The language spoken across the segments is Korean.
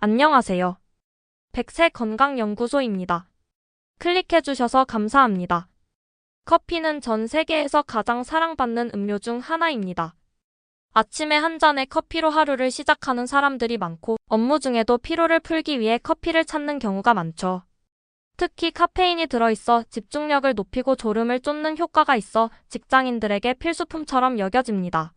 안녕하세요. 백세 건강연구소입니다. 클릭해주셔서 감사합니다. 커피는 전 세계에서 가장 사랑받는 음료 중 하나입니다. 아침에 한 잔의 커피로 하루를 시작하는 사람들이 많고 업무 중에도 피로를 풀기 위해 커피를 찾는 경우가 많죠. 특히 카페인이 들어있어 집중력을 높이고 졸음을 쫓는 효과가 있어 직장인들에게 필수품처럼 여겨집니다.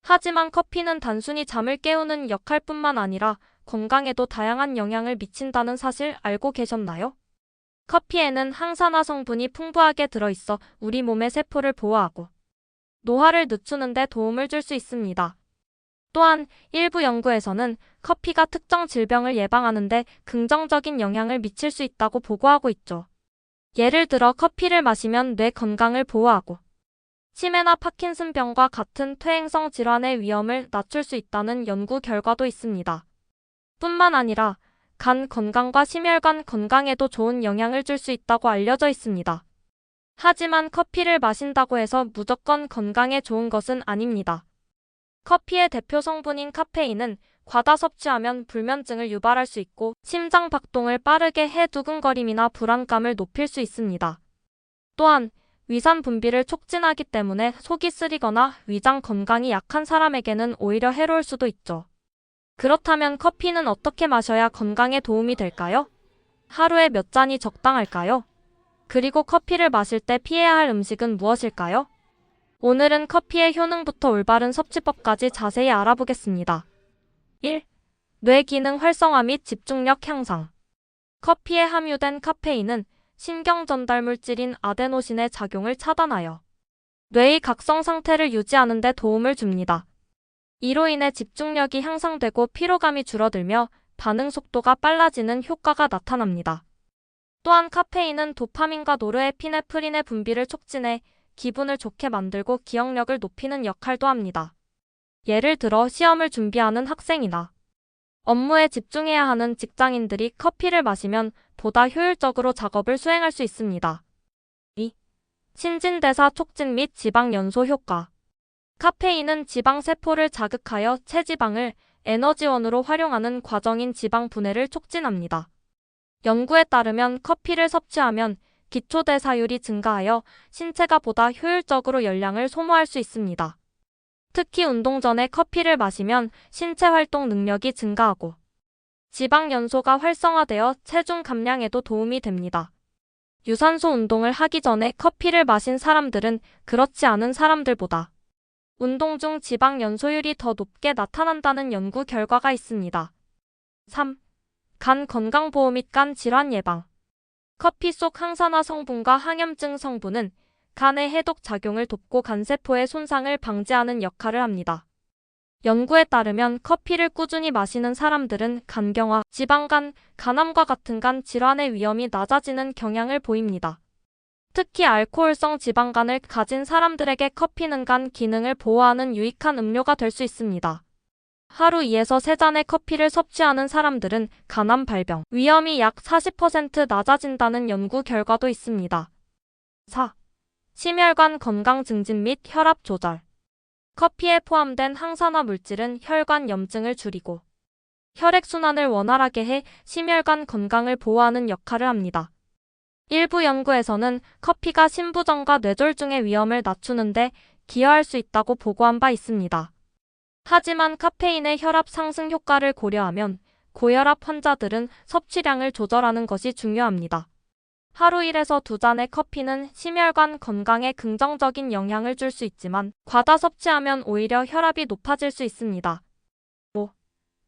하지만 커피는 단순히 잠을 깨우는 역할뿐만 아니라 건강에도 다양한 영향을 미친다는 사실 알고 계셨나요? 커피에는 항산화 성분이 풍부하게 들어있어 우리 몸의 세포를 보호하고 노화를 늦추는 데 도움을 줄 수 있습니다. 또한 일부 연구에서는 커피가 특정 질병을 예방하는 데 긍정적인 영향을 미칠 수 있다고 보고하고 있죠. 예를 들어 커피를 마시면 뇌 건강을 보호하고 치매나 파킨슨병과 같은 퇴행성 질환의 위험을 낮출 수 있다는 연구 결과도 있습니다. 뿐만 아니라 간 건강과 심혈관 건강에도 좋은 영향을 줄 수 있다고 알려져 있습니다. 하지만 커피를 마신다고 해서 무조건 건강에 좋은 것은 아닙니다. 커피의 대표 성분인 카페인은 과다 섭취하면 불면증을 유발할 수 있고 심장 박동을 빠르게 해 두근거림이나 불안감을 높일 수 있습니다. 또한 위산 분비를 촉진하기 때문에 속이 쓰리거나 위장 건강이 약한 사람에게는 오히려 해로울 수도 있죠. 그렇다면 커피는 어떻게 마셔야 건강에 도움이 될까요? 하루에 몇 잔이 적당할까요? 그리고 커피를 마실 때 피해야 할 음식은 무엇일까요? 오늘은 커피의 효능부터 올바른 섭취법까지 자세히 알아보겠습니다. 1. 뇌 기능 활성화 및 집중력 향상. 커피에 함유된 카페인은 신경 전달 물질인 아데노신의 작용을 차단하여 뇌의 각성 상태를 유지하는 데 도움을 줍니다. 이로 인해 집중력이 향상되고 피로감이 줄어들며 반응 속도가 빨라지는 효과가 나타납니다. 또한 카페인은 도파민과 노르에피네프린의 분비를 촉진해 기분을 좋게 만들고 기억력을 높이는 역할도 합니다. 예를 들어 시험을 준비하는 학생이나 업무에 집중해야 하는 직장인들이 커피를 마시면 보다 효율적으로 작업을 수행할 수 있습니다. 2. 신진대사 촉진 및 지방 연소 효과. 카페인은 지방세포를 자극하여 체지방을 에너지원으로 활용하는 과정인 지방 분해를 촉진합니다. 연구에 따르면 커피를 섭취하면 기초대사율이 증가하여 신체가 보다 효율적으로 열량을 소모할 수 있습니다. 특히 운동 전에 커피를 마시면 신체 활동 능력이 증가하고 지방 연소가 활성화되어 체중 감량에도 도움이 됩니다. 유산소 운동을 하기 전에 커피를 마신 사람들은 그렇지 않은 사람들보다 운동 중 지방 연소율이 더 높게 나타난다는 연구 결과가 있습니다. 3. 간 건강보호 및 간 질환 예방. 커피 속 항산화 성분과 항염증 성분은 간의 해독 작용을 돕고 간세포의 손상을 방지하는 역할을 합니다. 연구에 따르면 커피를 꾸준히 마시는 사람들은 간경화, 지방간, 간암과 같은 간 질환의 위험이 낮아지는 경향을 보입니다. 특히 알코올성 지방간을 가진 사람들에게 커피는 간 기능을 보호하는 유익한 음료가 될 수 있습니다. 하루 2에서 3잔의 커피를 섭취하는 사람들은 간암 발병 위험이 약 40% 낮아진다는 연구 결과도 있습니다. 4. 심혈관 건강 증진 및 혈압 조절. 커피에 포함된 항산화 물질은 혈관 염증을 줄이고 혈액순환을 원활하게 해 심혈관 건강을 보호하는 역할을 합니다. 일부 연구에서는 커피가 심부전과 뇌졸중의 위험을 낮추는 데 기여할 수 있다고 보고한 바 있습니다. 하지만 카페인의 혈압 상승 효과를 고려하면 고혈압 환자들은 섭취량을 조절하는 것이 중요합니다. 하루 1에서 2잔의 커피는 심혈관 건강에 긍정적인 영향을 줄 수 있지만 과다 섭취하면 오히려 혈압이 높아질 수 있습니다. 5.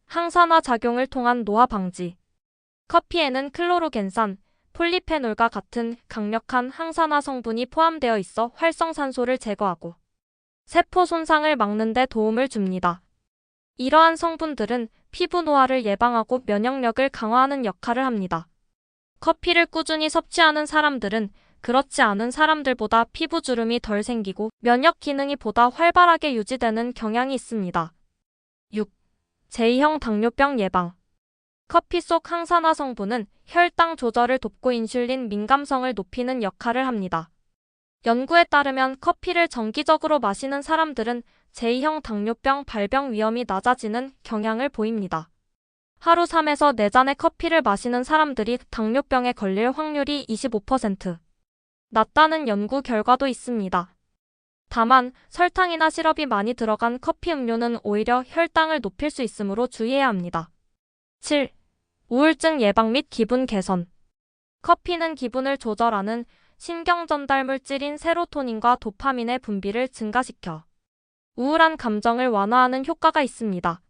항산화 작용을 통한 노화 방지. 커피에는 클로로겐산, 폴리페놀과 같은 강력한 항산화 성분이 포함되어 있어 활성산소를 제거하고 세포 손상을 막는 데 도움을 줍니다. 이러한 성분들은 피부 노화를 예방하고 면역력을 강화하는 역할을 합니다. 커피를 꾸준히 섭취하는 사람들은 그렇지 않은 사람들보다 피부 주름이 덜 생기고 면역 기능이 보다 활발하게 유지되는 경향이 있습니다. 6. 제2형 당뇨병 예방. 커피 속 항산화 성분은 혈당 조절을 돕고 인슐린 민감성을 높이는 역할을 합니다. 연구에 따르면 커피를 정기적으로 마시는 사람들은 제2형 당뇨병 발병 위험이 낮아지는 경향을 보입니다. 하루 3에서 4잔의 커피를 마시는 사람들이 당뇨병에 걸릴 확률이 25% 낮다는 연구 결과도 있습니다. 다만 설탕이나 시럽이 많이 들어간 커피 음료는 오히려 혈당을 높일 수 있으므로 주의해야 합니다. 7. 우울증 예방 및 기분 개선. 커피는 기분을 조절하는 신경 전달 물질인 세로토닌과 도파민의 분비를 증가시켜 우울한 감정을 완화하는 효과가 있습니다.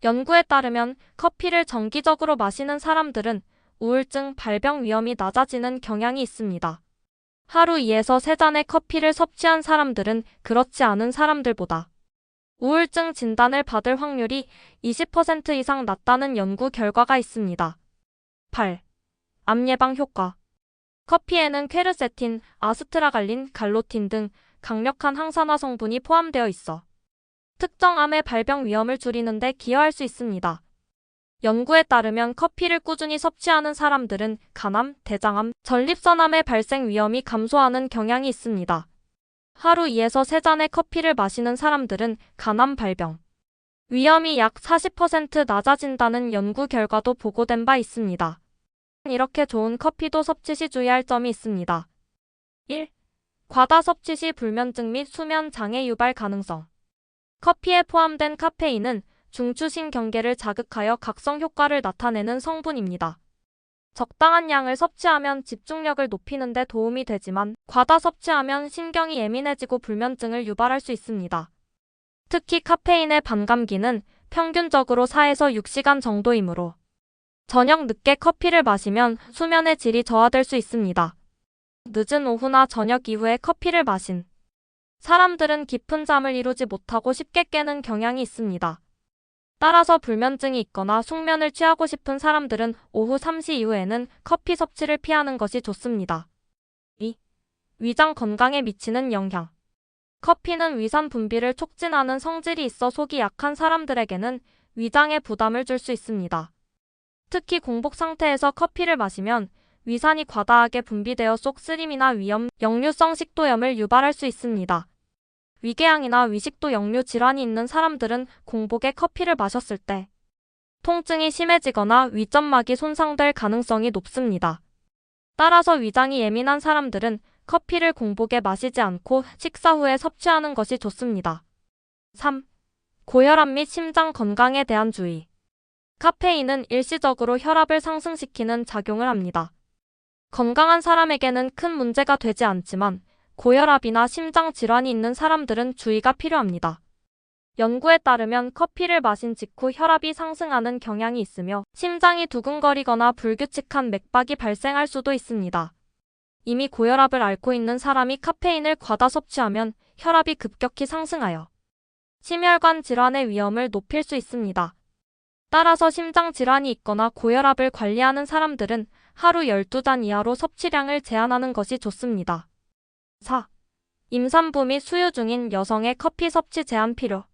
연구에 따르면 커피를 정기적으로 마시는 사람들은 우울증 발병 위험이 낮아지는 경향이 있습니다. 하루 2에서 3잔의 커피를 섭취한 사람들은 그렇지 않은 사람들보다 우울증 진단을 받을 확률이 20% 이상 낮다는 연구 결과가 있습니다. 8. 암 예방 효과. 커피에는 퀘르세틴, 아스트라갈린, 갈로틴 등 강력한 항산화 성분이 포함되어 있어 특정 암의 발병 위험을 줄이는 데 기여할 수 있습니다. 연구에 따르면 커피를 꾸준히 섭취하는 사람들은 간암, 대장암, 전립선암의 발생 위험이 감소하는 경향이 있습니다. 하루 2에서 3잔의 커피를 마시는 사람들은 간암 발병 위험이 약 40% 낮아진다는 연구 결과도 보고된 바 있습니다. 이렇게 좋은 커피도 섭취 시 주의할 점이 있습니다. 1. 과다 섭취 시 불면증 및 수면 장애 유발 가능성. 커피에 포함된 카페인은 중추신경계를 자극하여 각성 효과를 나타내는 성분입니다. 적당한 양을 섭취하면 집중력을 높이는 데 도움이 되지만 과다 섭취하면 신경이 예민해지고 불면증을 유발할 수 있습니다. 특히 카페인의 반감기는 평균적으로 4에서 6시간 정도이므로 저녁 늦게 커피를 마시면 수면의 질이 저하될 수 있습니다. 늦은 오후나 저녁 이후에 커피를 마신 사람들은 깊은 잠을 이루지 못하고 쉽게 깨는 경향이 있습니다. 따라서 불면증이 있거나 숙면을 취하고 싶은 사람들은 오후 3시 이후에는 커피 섭취를 피하는 것이 좋습니다. 2. 위장 건강에 미치는 영향. 커피는 위산 분비를 촉진하는 성질이 있어 속이 약한 사람들에게는 위장에 부담을 줄 수 있습니다. 특히 공복 상태에서 커피를 마시면 위산이 과다하게 분비되어 속 쓰림이나 위염, 역류성 식도염을 유발할 수 있습니다. 위궤양이나 위식도 역류 질환이 있는 사람들은 공복에 커피를 마셨을 때 통증이 심해지거나 위점막이 손상될 가능성이 높습니다. 따라서 위장이 예민한 사람들은 커피를 공복에 마시지 않고 식사 후에 섭취하는 것이 좋습니다. 3. 고혈압 및 심장 건강에 대한 주의. 카페인은 일시적으로 혈압을 상승시키는 작용을 합니다. 건강한 사람에게는 큰 문제가 되지 않지만 고혈압이나 심장 질환이 있는 사람들은 주의가 필요합니다. 연구에 따르면 커피를 마신 직후 혈압이 상승하는 경향이 있으며 심장이 두근거리거나 불규칙한 맥박이 발생할 수도 있습니다. 이미 고혈압을 앓고 있는 사람이 카페인을 과다 섭취하면 혈압이 급격히 상승하여 심혈관 질환의 위험을 높일 수 있습니다. 따라서 심장 질환이 있거나 고혈압을 관리하는 사람들은 하루 12잔 이하로 섭취량을 제한하는 것이 좋습니다. 4. 임산부 및 수유 중인 여성의 커피 섭취 제한 필요.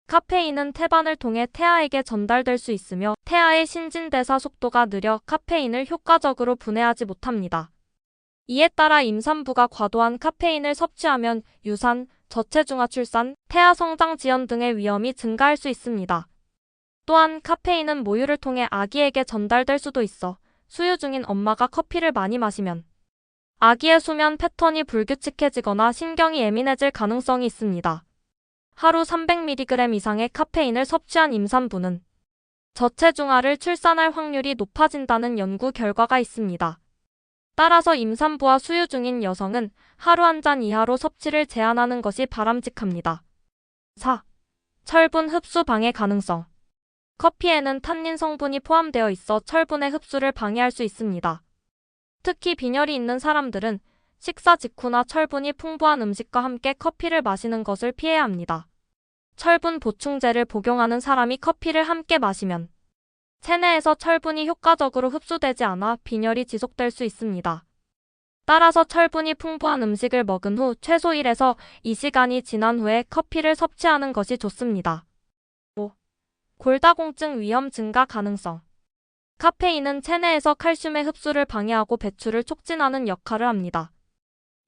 카페인은 태반을 통해 태아에게 전달될 수 있으며 태아의 신진대사 속도가 느려 카페인을 효과적으로 분해하지 못합니다. 이에 따라 임산부가 과도한 카페인을 섭취하면 유산, 저체중아 출산, 태아 성장 지연 등의 위험이 증가할 수 있습니다. 또한 카페인은 모유를 통해 아기에게 전달될 수도 있어 수유 중인 엄마가 커피를 많이 마시면 아기의 수면 패턴이 불규칙해지거나 신경이 예민해질 가능성이 있습니다. 하루 300mg 이상의 카페인을 섭취한 임산부는 저체중아를 출산할 확률이 높아진다는 연구 결과가 있습니다. 따라서 임산부와 수유 중인 여성은 하루 1잔 이하로 섭취를 제한하는 것이 바람직합니다. 4. 철분 흡수 방해 가능성. 커피에는 탄닌 성분이 포함되어 있어 철분의 흡수를 방해할 수 있습니다. 특히 빈혈이 있는 사람들은 식사 직후나 철분이 풍부한 음식과 함께 커피를 마시는 것을 피해야 합니다. 철분 보충제를 복용하는 사람이 커피를 함께 마시면 체내에서 철분이 효과적으로 흡수되지 않아 빈혈이 지속될 수 있습니다. 따라서 철분이 풍부한 음식을 먹은 후 최소 1에서 2시간이 지난 후에 커피를 섭취하는 것이 좋습니다. 5. 골다공증 위험 증가 가능성. 카페인은 체내에서 칼슘의 흡수를 방해하고 배출을 촉진하는 역할을 합니다.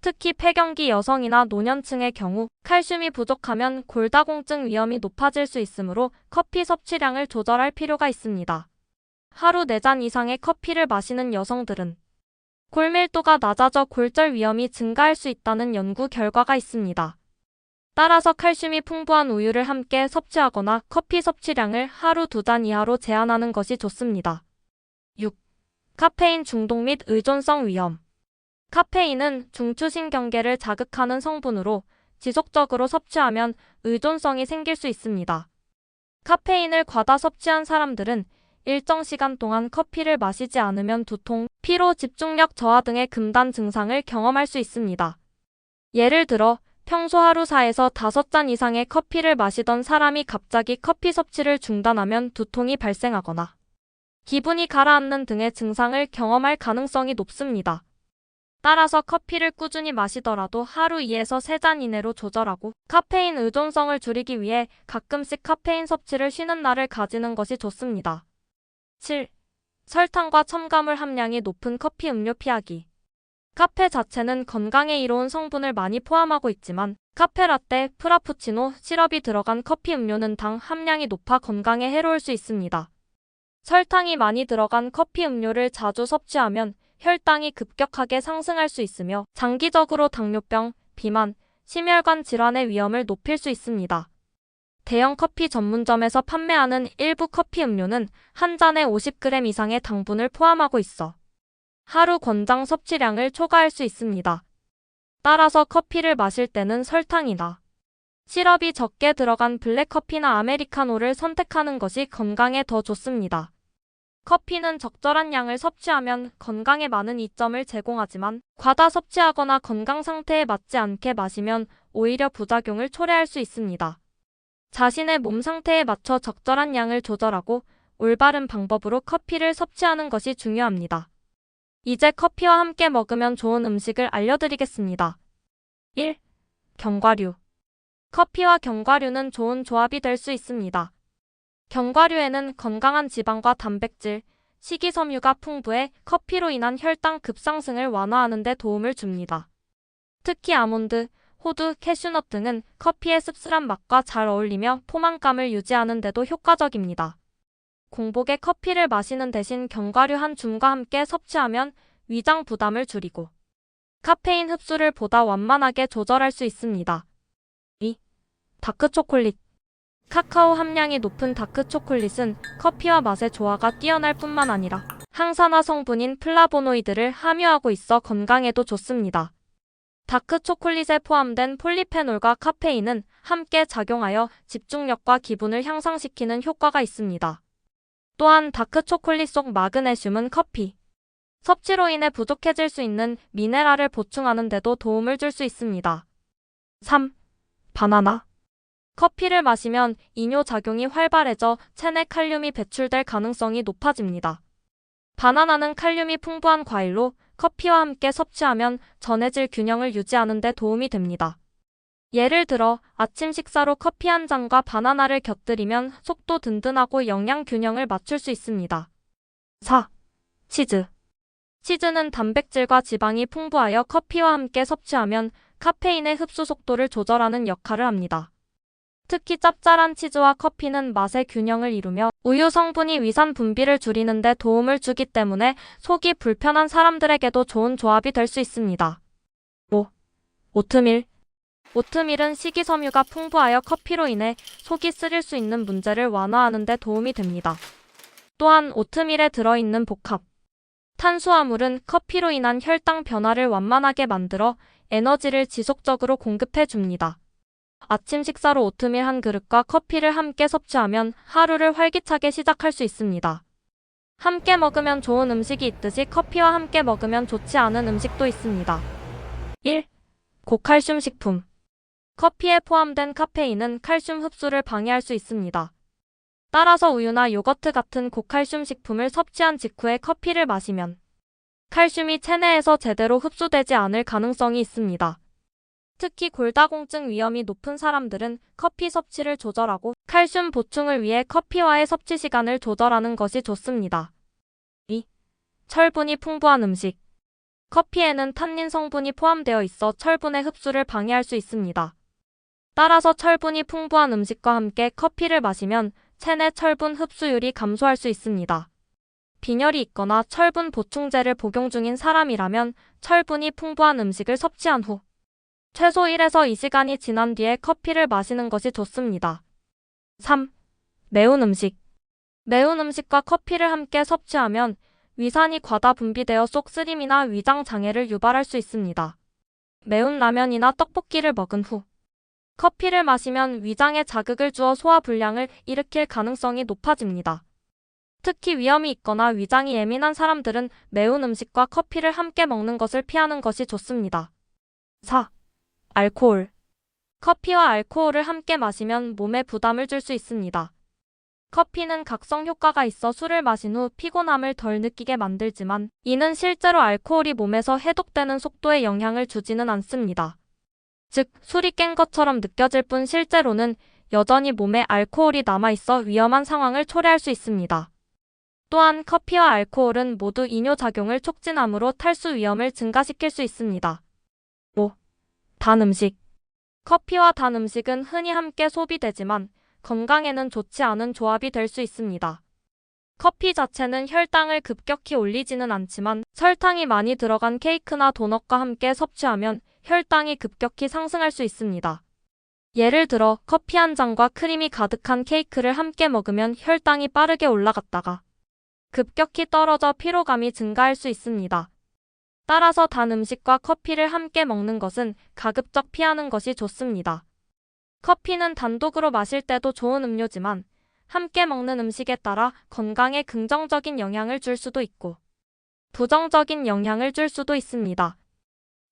특히 폐경기 여성이나 노년층의 경우 칼슘이 부족하면 골다공증 위험이 높아질 수 있으므로 커피 섭취량을 조절할 필요가 있습니다. 하루 4잔 이상의 커피를 마시는 여성들은 골밀도가 낮아져 골절 위험이 증가할 수 있다는 연구 결과가 있습니다. 따라서 칼슘이 풍부한 우유를 함께 섭취하거나 커피 섭취량을 하루 2잔 이하로 제한하는 것이 좋습니다. 6. 카페인 중독 및 의존성 위험. 카페인은 중추신경계를 자극하는 성분으로 지속적으로 섭취하면 의존성이 생길 수 있습니다. 카페인을 과다 섭취한 사람들은 일정 시간 동안 커피를 마시지 않으면 두통, 피로, 집중력 저하 등의 금단 증상을 경험할 수 있습니다. 예를 들어 평소 하루 4에서 5잔 이상의 커피를 마시던 사람이 갑자기 커피 섭취를 중단하면 두통이 발생하거나 기분이 가라앉는 등의 증상을 경험할 가능성이 높습니다. 따라서 커피를 꾸준히 마시더라도 하루 2에서 3잔 이내로 조절하고 카페인 의존성을 줄이기 위해 가끔씩 카페인 섭취를 쉬는 날을 가지는 것이 좋습니다. 7. 설탕과 첨가물 함량이 높은 커피 음료 피하기. 카페 자체는 건강에 이로운 성분을 많이 포함하고 있지만 카페라떼, 프라푸치노, 시럽이 들어간 커피 음료는 당 함량이 높아 건강에 해로울 수 있습니다. 설탕이 많이 들어간 커피 음료를 자주 섭취하면 혈당이 급격하게 상승할 수 있으며 장기적으로 당뇨병, 비만, 심혈관 질환의 위험을 높일 수 있습니다. 대형 커피 전문점에서 판매하는 일부 커피 음료는 한 잔에 50g 이상의 당분을 포함하고 있어 하루 권장 섭취량을 초과할 수 있습니다. 따라서 커피를 마실 때는 설탕이나 시럽이 적게 들어간 블랙커피나 아메리카노를 선택하는 것이 건강에 더 좋습니다. 커피는 적절한 양을 섭취하면 건강에 많은 이점을 제공하지만 과다 섭취하거나 건강 상태에 맞지 않게 마시면 오히려 부작용을 초래할 수 있습니다. 자신의 몸 상태에 맞춰 적절한 양을 조절하고 올바른 방법으로 커피를 섭취하는 것이 중요합니다. 이제 커피와 함께 먹으면 좋은 음식을 알려드리겠습니다. 1. 견과류. 커피와 견과류는 좋은 조합이 될 수 있습니다. 견과류에는 건강한 지방과 단백질, 식이섬유가 풍부해 커피로 인한 혈당 급상승을 완화하는 데 도움을 줍니다. 특히 아몬드, 호두, 캐슈넛 등은 커피의 씁쓸한 맛과 잘 어울리며 포만감을 유지하는 데도 효과적입니다. 공복에 커피를 마시는 대신 견과류 한 줌과 함께 섭취하면 위장 부담을 줄이고 카페인 흡수를 보다 완만하게 조절할 수 있습니다. 2. 다크초콜릿. 카카오 함량이 높은 다크초콜릿은 커피와 맛의 조화가 뛰어날 뿐만 아니라 항산화 성분인 플라보노이드를 함유하고 있어 건강에도 좋습니다. 다크초콜릿에 포함된 폴리페놀과 카페인은 함께 작용하여 집중력과 기분을 향상시키는 효과가 있습니다. 또한 다크초콜릿 속 마그네슘은 커피 섭취로 인해 부족해질 수 있는 미네랄을 보충하는 데도 도움을 줄 수 있습니다. 3. 바나나. 커피를 마시면 이뇨작용이 활발해져 체내 칼륨이 배출될 가능성이 높아집니다. 바나나는 칼륨이 풍부한 과일로 커피와 함께 섭취하면 전해질 균형을 유지하는 데 도움이 됩니다. 예를 들어 아침 식사로 커피 한 잔과 바나나를 곁들이면 속도 든든하고 영양 균형을 맞출 수 있습니다. 4. 치즈. 치즈는 단백질과 지방이 풍부하여 커피와 함께 섭취하면 카페인의 흡수 속도를 조절하는 역할을 합니다. 특히 짭짤한 치즈와 커피는 맛의 균형을 이루며 우유 성분이 위산 분비를 줄이는 데 도움을 주기 때문에 속이 불편한 사람들에게도 좋은 조합이 될 수 있습니다. 5. 오트밀. 오트밀은 식이섬유가 풍부하여 커피로 인해 속이 쓰릴 수 있는 문제를 완화하는 데 도움이 됩니다. 또한 오트밀에 들어있는 복합 탄수화물은 커피로 인한 혈당 변화를 완만하게 만들어 에너지를 지속적으로 공급해 줍니다. 아침 식사로 오트밀 한 그릇과 커피를 함께 섭취하면 하루를 활기차게 시작할 수 있습니다. 함께 먹으면 좋은 음식이 있듯이 커피와 함께 먹으면 좋지 않은 음식도 있습니다. 1. 고칼슘 식품. 커피에 포함된 카페인은 칼슘 흡수를 방해할 수 있습니다. 따라서 우유나 요거트 같은 고칼슘 식품을 섭취한 직후에 커피를 마시면 칼슘이 체내에서 제대로 흡수되지 않을 가능성이 있습니다. 특히 골다공증 위험이 높은 사람들은 커피 섭취를 조절하고 칼슘 보충을 위해 커피와의 섭취 시간을 조절하는 것이 좋습니다. 2. 철분이 풍부한 음식. 커피에는 탄닌 성분이 포함되어 있어 철분의 흡수를 방해할 수 있습니다. 따라서 철분이 풍부한 음식과 함께 커피를 마시면 체내 철분 흡수율이 감소할 수 있습니다. 빈혈이 있거나 철분 보충제를 복용 중인 사람이라면 철분이 풍부한 음식을 섭취한 후 최소 1에서 2시간이 지난 뒤에 커피를 마시는 것이 좋습니다. 3. 매운 음식. 매운 음식과 커피를 함께 섭취하면 위산이 과다 분비되어 속쓰림이나 위장 장애를 유발할 수 있습니다. 매운 라면이나 떡볶이를 먹은 후 커피를 마시면 위장에 자극을 주어 소화불량을 일으킬 가능성이 높아집니다. 특히 위염이 있거나 위장이 예민한 사람들은 매운 음식과 커피를 함께 먹는 것을 피하는 것이 좋습니다. 4. 알코올. 커피와 알코올을 함께 마시면 몸에 부담을 줄 수 있습니다. 커피는 각성 효과가 있어 술을 마신 후 피곤함을 덜 느끼게 만들지만 이는 실제로 알코올이 몸에서 해독되는 속도에 영향을 주지는 않습니다. 즉, 술이 깬 것처럼 느껴질 뿐 실제로는 여전히 몸에 알코올이 남아있어 위험한 상황을 초래할 수 있습니다. 또한 커피와 알코올은 모두 이뇨작용을 촉진하므로 탈수 위험을 증가시킬 수 있습니다. 5. 단 음식. 커피와 단 음식은 흔히 함께 소비되지만 건강에는 좋지 않은 조합이 될 수 있습니다. 커피 자체는 혈당을 급격히 올리지는 않지만 설탕이 많이 들어간 케이크나 도넛과 함께 섭취하면 혈당이 급격히 상승할 수 있습니다. 예를 들어 커피 한 잔과 크림이 가득한 케이크를 함께 먹으면 혈당이 빠르게 올라갔다가 급격히 떨어져 피로감이 증가할 수 있습니다. 따라서 단 음식과 커피를 함께 먹는 것은 가급적 피하는 것이 좋습니다. 커피는 단독으로 마실 때도 좋은 음료지만 함께 먹는 음식에 따라 건강에 긍정적인 영향을 줄 수도 있고 부정적인 영향을 줄 수도 있습니다.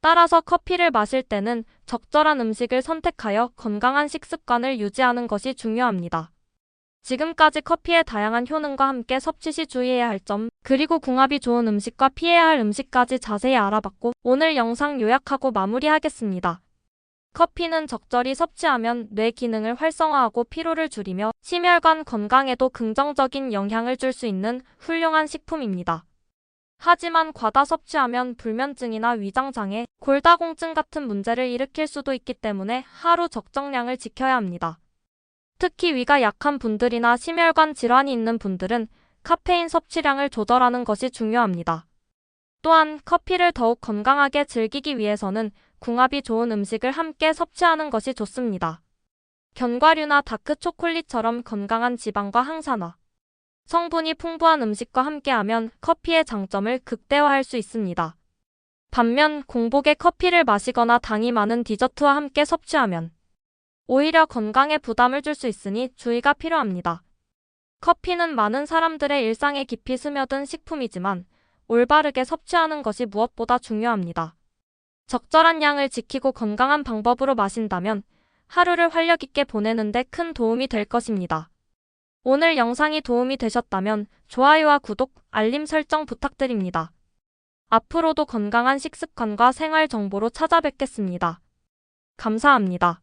따라서 커피를 마실 때는 적절한 음식을 선택하여 건강한 식습관을 유지하는 것이 중요합니다. 지금까지 커피의 다양한 효능과 함께 섭취 시 주의해야 할 점, 그리고 궁합이 좋은 음식과 피해야 할 음식까지 자세히 알아봤고 오늘 영상 요약하고 마무리하겠습니다. 커피는 적절히 섭취하면 뇌 기능을 활성화하고 피로를 줄이며 심혈관 건강에도 긍정적인 영향을 줄 수 있는 훌륭한 식품입니다. 하지만 과다 섭취하면 불면증이나 위장장애, 골다공증 같은 문제를 일으킬 수도 있기 때문에 하루 적정량을 지켜야 합니다. 특히 위가 약한 분들이나 심혈관 질환이 있는 분들은 카페인 섭취량을 조절하는 것이 중요합니다. 또한 커피를 더욱 건강하게 즐기기 위해서는 궁합이 좋은 음식을 함께 섭취하는 것이 좋습니다. 견과류나 다크 초콜릿처럼 건강한 지방과 항산화, 성분이 풍부한 음식과 함께하면 커피의 장점을 극대화할 수 있습니다. 반면 공복에 커피를 마시거나 당이 많은 디저트와 함께 섭취하면 오히려 건강에 부담을 줄 수 있으니 주의가 필요합니다. 커피는 많은 사람들의 일상에 깊이 스며든 식품이지만 올바르게 섭취하는 것이 무엇보다 중요합니다. 적절한 양을 지키고 건강한 방법으로 마신다면 하루를 활력 있게 보내는 데 큰 도움이 될 것입니다. 오늘 영상이 도움이 되셨다면 좋아요와 구독, 알림 설정 부탁드립니다. 앞으로도 건강한 식습관과 생활 정보로 찾아뵙겠습니다. 감사합니다.